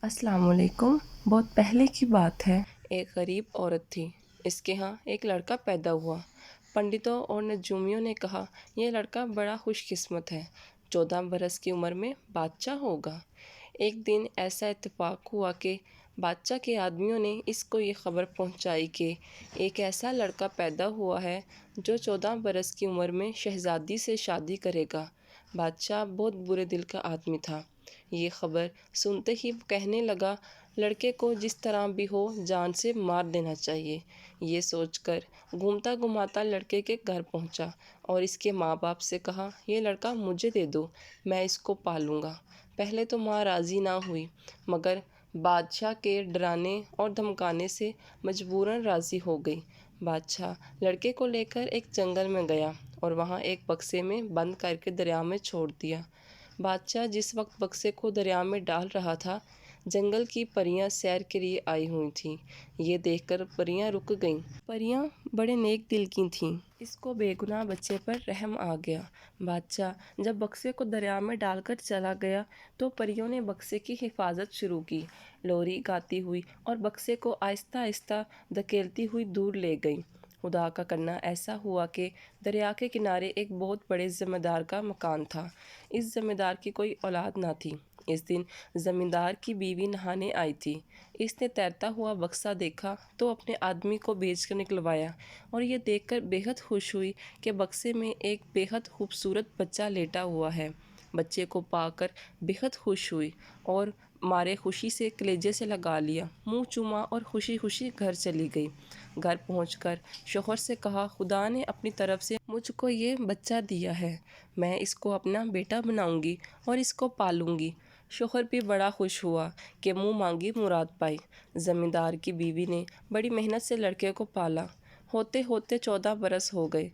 السلام علیکم۔ بہت پہلے کی بات ہے، ایک غریب عورت تھی۔ اس کے ہاں ایک لڑکا پیدا ہوا۔ پنڈتوں اور نجومیوں نے کہا یہ لڑکا بڑا خوش قسمت ہے، 14 برس کی عمر میں بادشاہ ہوگا۔ ایک دن ایسا اتفاق ہوا کہ بادشاہ کے آدمیوں نے اس کو یہ خبر پہنچائی کہ ایک ایسا لڑکا پیدا ہوا ہے جو 14 برس کی عمر میں شہزادی سے شادی کرے گا۔ بادشاہ بہت برے دل کا آدمی تھا۔ یہ خبر سنتے ہی وہ کہنے لگا لڑکے کو جس طرح بھی ہو جان سے مار دینا چاہیے۔ یہ سوچ کر گھومتا گھماتا لڑکے کے گھر پہنچا اور اس کے ماں باپ سے کہا یہ لڑکا مجھے دے دو، میں اس کو پالوں گا۔ پہلے تو ماں راضی نہ ہوئی، مگر بادشاہ کے ڈرانے اور دھمکانے سے مجبوراً راضی ہو گئی۔ بادشاہ لڑکے کو لے کر ایک جنگل میں گیا اور وہاں ایک بکسے میں بند کر کے دریا میں چھوڑ دیا۔ بادشاہ جس وقت بکسے کو دریا میں ڈال رہا تھا، جنگل کی پریاں سیر کے لیے آئی ہوئی تھیں۔ یہ دیکھ کر پریاں رک گئیں۔ پریاں بڑے نیک دل کی تھیں۔ اس کو بے گناہ بچے پر رحم آ گیا۔ بادشاہ جب بکسے کو دریا میں ڈال کر چلا گیا تو پریوں نے بکسے کی حفاظت شروع کی، لوری گاتی ہوئی اور بکسے کو آہستہ آہستہ دھکیلتی ہوئی دور لے گئیں۔ خدا کا کرنا ایسا ہوا کہ دریا کے کنارے ایک بہت بڑے زمیندار کا مکان تھا۔ اس زمیندار کی کوئی اولاد نہ تھی۔ اس دن زمیندار کی بیوی نہانے آئی تھی۔ اس نے تیرتا ہوا بکسا دیکھا تو اپنے آدمی کو بھیج کر نکلوایا اور یہ دیکھ کر بے حد خوش ہوئی کہ بکسے میں ایک بے حد خوبصورت بچہ لیٹا ہوا ہے۔ بچے کو پا کر بے حد خوش ہوئی اور مارے خوشی سے کلیجے سے لگا لیا، منہ چوما اور خوشی خوشی گھر چلی گئی۔ گھر پہنچ کر شوہر سے کہا خدا نے اپنی طرف سے مجھ کو یہ بچہ دیا ہے، میں اس کو اپنا بیٹا بناؤں گی اور اس کو پالوں گی۔ شوہر بھی بڑا خوش ہوا کہ منہ مانگی مراد پائی۔ زمیندار کی بیوی نے بڑی محنت سے لڑکے کو پالا۔ ہوتے ہوتے 14 برس ہو گئے۔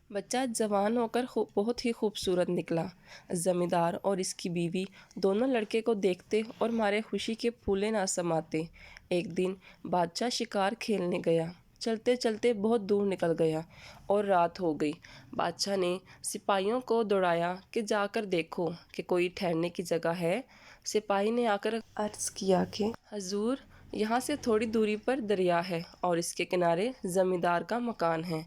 بچہ جوان ہو کر بہت ہی خوبصورت نکلا۔ زمیندار اور اس کی بیوی دونوں لڑکے کو دیکھتے اور مارے خوشی کے پھولے نہ سماتے۔ ایک دن بادشاہ شکار کھیلنے گیا۔ چلتے چلتے بہت دور نکل گیا اور رات ہو گئی۔ بادشاہ نے سپاہیوں کو دوڑایا کہ جا کر دیکھو کہ کوئی ٹھہرنے کی جگہ ہے۔ سپاہی نے آ کر عرض کیا کہ حضور، یہاں سے تھوڑی دوری پر دریا ہے اور اس کے کنارے زمیندار کا مکان ہے۔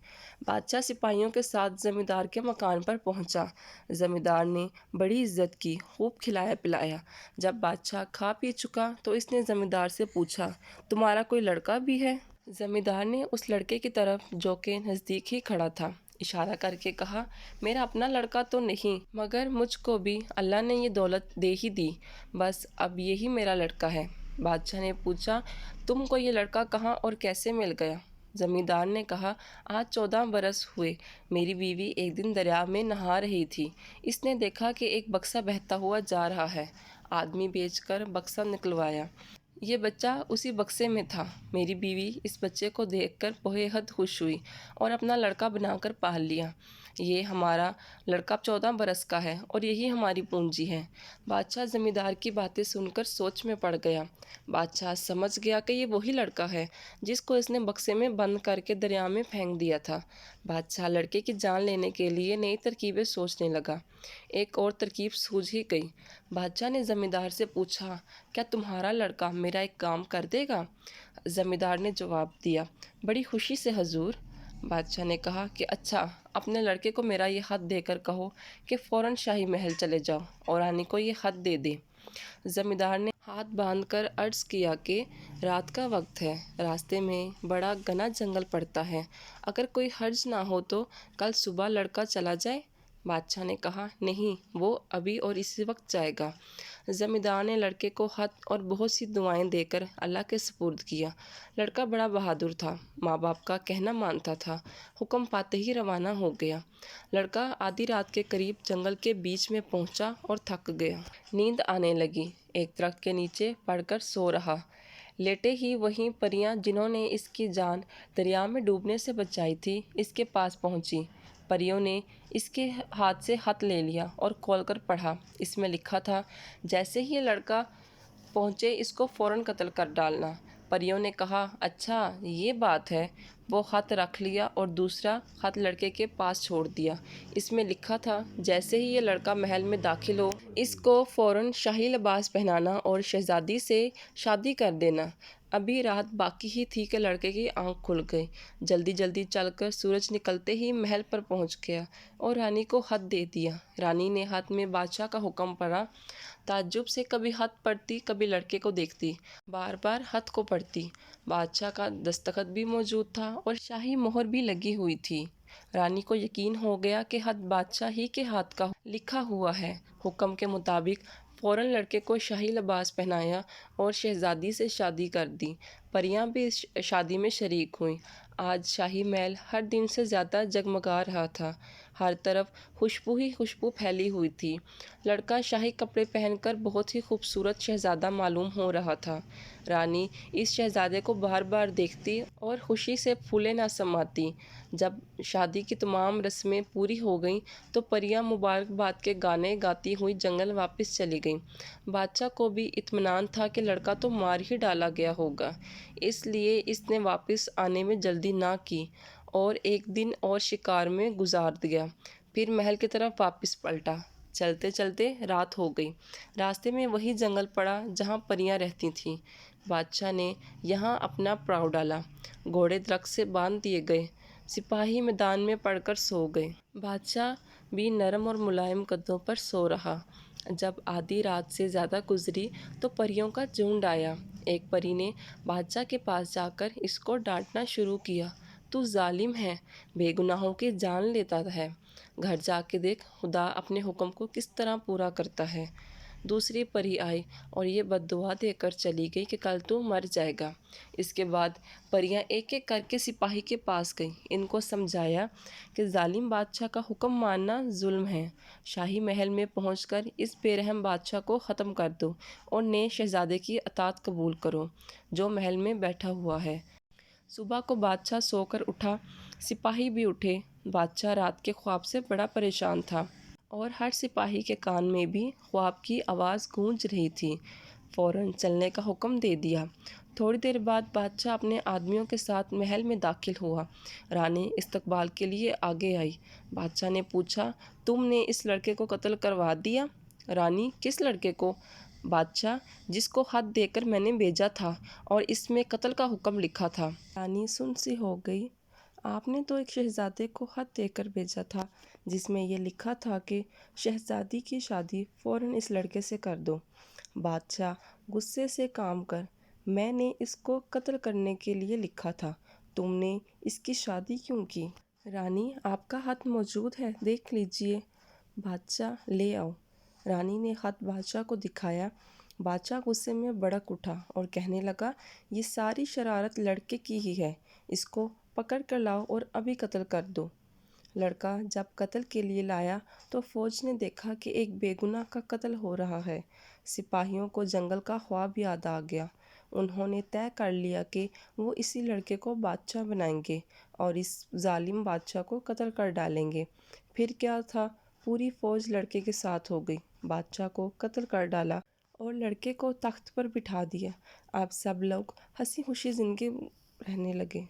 بادشاہ سپاہیوں کے ساتھ زمیندار کے مکان پر پہنچا۔ زمیندار نے بڑی عزت کی، خوب کھلایا پلایا۔ جب بادشاہ کھا پی چکا تو اس نے زمیندار سے پوچھا تمہارا کوئی لڑکا بھی ہے؟ زمیندار نے اس لڑکے کی طرف جو کہ نزدیک ہی کھڑا تھا اشارہ کر کے کہا میرا اپنا لڑکا تو نہیں، مگر مجھ کو بھی اللہ نے یہ دولت دے ہی دی، بس اب یہی میرا لڑکا ہے۔ بادشاہ نے پوچھا تم کو یہ لڑکا کہاں اور کیسے مل گیا؟ زمیندار نے کہا آج 14 برس ہوئے، میری بیوی ایک دن دریا میں نہا رہی تھی، اس نے دیکھا کہ ایک بکسا بہتا ہوا جا رہا ہے، آدمی بھیج کر بکسا نکلوایا، یہ بچہ اسی بکسے میں تھا۔ میری بیوی اس بچے کو دیکھ کر بے حد خوش ہوئی اور اپنا لڑکا بنا کر پال لیا۔ یہ ہمارا لڑکا 14 برس کا ہے اور یہی ہماری پونجی ہے۔ بادشاہ زمیندار کی باتیں سن کر سوچ میں پڑ گیا۔ بادشاہ سمجھ گیا کہ یہ وہی لڑکا ہے جس کو اس نے بکسے میں بند کر کے دریا میں پھینک دیا تھا۔ بادشاہ لڑکے کی جان لینے کے لیے نئی ترکیبیں سوچنے لگا۔ ایک اور ترکیب سوجھ ہی گئی۔ بادشاہ نے زمیندار سے پوچھا کیا تمہارا لڑکا میرا ایک کام کر دے گا؟ زمیندار نے جواب دیا بڑی خوشی سے حضور۔ بادشاہ نے کہا کہ اچھا، اپنے لڑکے کو میرا یہ خط دے کر کہو کہ فوراً شاہی محل چلے جاؤ اور رانی کو یہ خط دے دے۔ زمیندار نے ہاتھ باندھ کر عرض کیا کہ رات کا وقت ہے، راستے میں بڑا گھنا جنگل پڑتا ہے، اگر کوئی حرج نہ ہو تو کل صبح لڑکا چلا جائے۔ بادشاہ نے کہا نہیں، وہ ابھی اور اسی وقت جائے گا۔ زمیندار نے لڑکے کو خط اور بہت سی دعائیں دے کر اللہ کے سپرد کیا۔ لڑکا بڑا بہادر تھا، ماں باپ کا کہنا مانتا تھا، حکم پاتے ہی روانہ ہو گیا۔ لڑکا آدھی رات کے قریب جنگل کے بیچ میں پہنچا اور تھک گیا۔ نیند آنے لگی، ایک درخت کے نیچے پڑ کر سو رہا۔ لیٹے ہی وہیں پریاں جنہوں نے اس کی جان دریا میں ڈوبنے سے بچائی تھی اس کے پاس پہنچی۔ پریوں نے اس کے ہاتھ سے خط لے لیا اور کھول کر پڑھا۔ اس میں لکھا تھا جیسے ہی یہ لڑکا پہنچے اس کو فوراً قتل کر ڈالنا۔ پریوں نے کہا اچھا یہ بات ہے، وہ خط رکھ لیا اور دوسرا خط لڑکے کے پاس چھوڑ دیا۔ اس میں لکھا تھا، جیسے ہی یہ لڑکا محل میں داخل ہو، اس کو فوراً شاہی لباس پہنانا اور شہزادی سے شادی کر دینا۔ ابھی رات باقی ہی تھی کہ لڑکے کی آنکھ کھل گئی۔ جلدی جلدی چل کر سورج نکلتے ہی محل پر پہنچ گیا اور رانی کو خط دے دیا۔ رانی نے خط میں بادشاہ کا حکم پڑھا۔ تعجب سے کبھی خط پڑھتی، کبھی لڑکے کو دیکھتی، بار بار خط کو پڑھتی۔ بادشاہ کا دستخط بھی موجود تھا اور شاہی مہر بھی لگی ہوئی تھی۔ رانی کو یقین ہو گیا کہ خط بادشاہ ہی کے ہاتھ کا لکھا ہوا ہے۔ حکم کے مطابق فوراً لڑکے کو شاہی لباس پہنایا اور شہزادی سے شادی کر دی۔ پریاں بھی اس شادی میں شریک ہوئیں۔ آج شاہی محل ہر دن سے زیادہ جگمگا رہا تھا۔ ہر طرف خوشبو ہی خوشبو پھیلی ہوئی تھی۔ لڑکا شاہی کپڑے پہن کر بہت ہی خوبصورت شہزادہ معلوم ہو رہا تھا۔ رانی اس شہزادے کو بار بار دیکھتی اور خوشی سے پھولے نہ سماتی۔ جب شادی کی تمام رسمیں پوری ہو گئیں تو پریاں مبارکباد کے گانے گاتی ہوئی جنگل واپس چلی گئیں۔ بادشاہ کو بھی اطمینان تھا کہ لڑکا تو مار ہی ڈالا گیا ہوگا، اس لیے اس نے واپس آنے میں جلدی نہ کی اور ایک دن اور شکار میں گزار دیا، پھر محل کی طرف واپس پلٹا۔ چلتے چلتے رات ہو گئی۔ راستے میں وہی جنگل پڑا جہاں پریاں رہتی تھیں۔ بادشاہ نے یہاں اپنا پڑاؤ ڈالا۔ گھوڑے درخت سے باندھ دیے گئے، سپاہی میدان میں پڑ کر سو گئے۔ بادشاہ بھی نرم اور ملائم قدموں پر سو رہا۔ جب آدھی رات سے زیادہ گزری تو پریوں کا جھنڈ آیا۔ ایک پری نے بادشاہ کے پاس جا کر اس کو ڈانٹنا شروع کیا، تو ظالم ہے، بے گناہوں کی جان لیتا ہے، گھر جا کے دیکھ خدا اپنے حکم کو کس طرح پورا کرتا ہے۔ دوسری پری آئی اور یہ بد دعا دے کر چلی گئی کہ کل تو مر جائے گا۔ اس کے بعد پریاں ایک ایک کر کے سپاہی کے پاس گئیں، ان کو سمجھایا کہ ظالم بادشاہ کا حکم ماننا ظلم ہے۔ شاہی محل میں پہنچ کر اس بے رحم بادشاہ کو ختم کر دو اور نئے شہزادے کی اطاعت قبول کرو جو محل میں بیٹھا ہوا ہے۔ صبح کو بادشاہ سو کر اٹھا، سپاہی بھی اٹھے۔ بادشاہ رات کے خواب سے بڑا پریشان تھا اور ہر سپاہی کے کان میں بھی خواب کی آواز گونج رہی تھی۔ فوراً چلنے کا حکم دے دیا۔ تھوڑی دیر بعد بادشاہ اپنے آدمیوں کے ساتھ محل میں داخل ہوا۔ رانی استقبال کے لیے آگے آئی۔ بادشاہ نے پوچھا، تم نے اس لڑکے کو قتل کروا دیا؟ رانی، کس لڑکے کو؟ بادشاہ، جس کو خط دے کر میں نے بھیجا تھا اور اس میں قتل کا حکم لکھا تھا۔ رانی سن سی ہو گئی۔ آپ نے تو ایک شہزادے کو خط دے کر بھیجا تھا جس میں یہ لکھا تھا کہ شہزادی کی شادی فوراً اس لڑکے سے کر دو۔ بادشاہ غصے سے کام کر، میں نے اس کو قتل کرنے کے لیے لکھا تھا، تم نے اس کی شادی کیوں کی؟ رانی، آپ کا خط موجود ہے، دیکھ لیجئے۔ بادشاہ، لے آؤ۔ رانی نے خط بادشاہ کو دکھایا۔ بادشاہ غصے میں بھڑک اٹھا اور کہنے لگا، یہ ساری شرارت لڑکے کی ہی ہے، اس کو پکڑ کر لاؤ اور ابھی قتل کر دو۔ لڑکا جب قتل کے لیے لایا تو فوج نے دیکھا کہ ایک بے گناہ کا قتل ہو رہا ہے۔ سپاہیوں کو جنگل کا خواب یاد آ گیا۔ انہوں نے طے کر لیا کہ وہ اسی لڑکے کو بادشاہ بنائیں گے اور اس ظالم بادشاہ کو قتل کر ڈالیں گے۔ پھر کیا تھا، پوری فوج لڑکے کے ساتھ ہو گئی، بادشاہ کو قتل کر ڈالا اور لڑکے کو تخت پر بٹھا دیا۔ اب سب لوگ ہنسی خوشی زندگی رہنے لگے۔